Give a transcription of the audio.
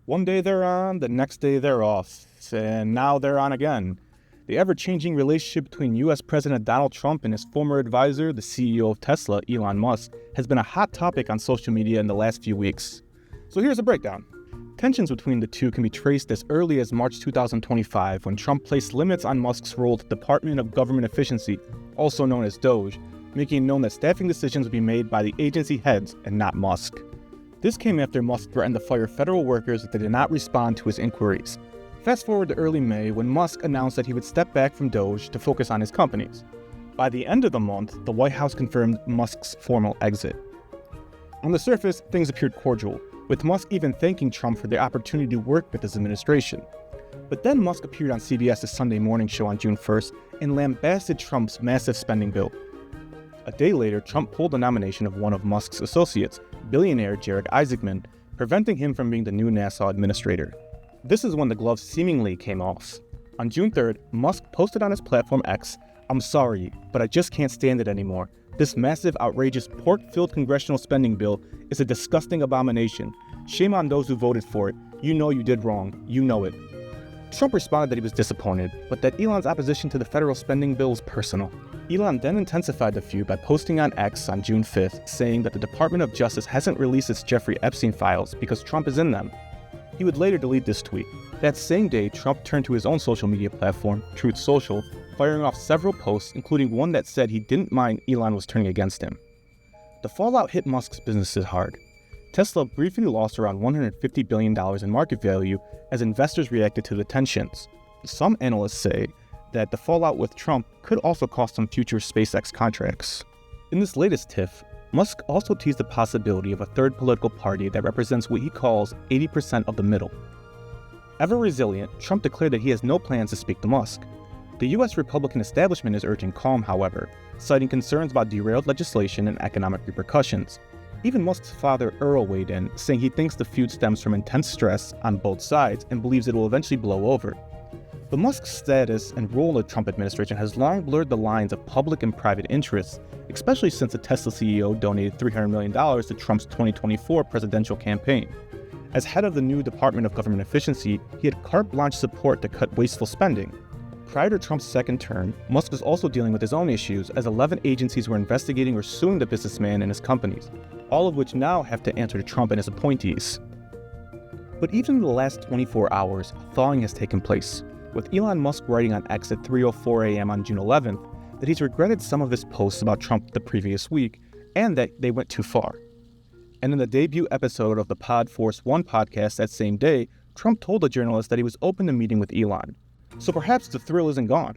One day they're on, the next day they're off, and now they're on again. The ever-changing relationship between U.S. President Donald Trump and his former advisor, the CEO of Tesla, Elon Musk, has been a hot topic on social media in the last few weeks. So here's a breakdown. Tensions between the two can be traced as early as March 2025, when Trump placed limits on Musk's role at the Department of Government Efficiency, also known as DOGE, making it known that staffing decisions would be made by the agency heads and not Musk. This came after Musk threatened to fire federal workers if they did not respond to his inquiries. Fast forward to early May, when Musk announced that he would step back from DOGE to focus on his companies. By the end of the month, the White House confirmed Musk's formal exit. On the surface, things appeared cordial, with Musk even thanking Trump for the opportunity to work with his administration. But then Musk appeared on CBS's Sunday morning show on June 1st and lambasted Trump's massive spending bill. A day later, Trump pulled the nomination of one of Musk's associates, billionaire Jared Isaacman, preventing him from being the new NASA administrator. This is when the gloves seemingly came off. On June 3rd, Musk posted on his platform X, "I'm sorry, but I just can't stand it anymore. This massive, outrageous, pork-filled congressional spending bill is a disgusting abomination. Shame on those who voted for it. You know you did wrong. You know it." Trump responded that he was disappointed, but that Elon's opposition to the federal spending bill was personal. Elon then intensified the feud by posting on X on June 5th, saying that the Department of Justice hasn't released its Jeffrey Epstein files because Trump is in them. He would later delete this tweet. That same day, Trump turned to his own social media platform, Truth Social, firing off several posts, including one that said he didn't mind Elon was turning against him. The fallout hit Musk's businesses hard. Tesla briefly lost around $150 billion in market value as investors reacted to the tensions. Some analysts say that the fallout with Trump could also cost some future SpaceX contracts. In this latest tiff, Musk also teased the possibility of a third political party that represents what he calls 80% of the middle. Ever resilient, Trump declared that he has no plans to speak to Musk. The U.S. Republican establishment is urging calm, however, citing concerns about derailed legislation and economic repercussions. Even Musk's father, Earl, weighed in, saying he thinks the feud stems from intense stress on both sides and believes it will eventually blow over. But Musk's status and role in the Trump administration has long blurred the lines of public and private interests, especially since the Tesla CEO donated $300 million to Trump's 2024 presidential campaign. As head of the new Department of Government Efficiency, he had carte blanche support to cut wasteful spending. Prior to Trump's second term, Musk was also dealing with his own issues, as 11 agencies were investigating or suing the businessman and his companies, all of which now have to answer to Trump and his appointees. But even in the last 24 hours, thawing has taken place, with Elon Musk writing on X at 3:04 a.m. on June 11th that he's regretted some of his posts about Trump the previous week and that they went too far. And in the debut episode of the Pod Force One podcast that same day, Trump told the journalist that he was open to meeting with Elon. So perhaps the thrill isn't gone.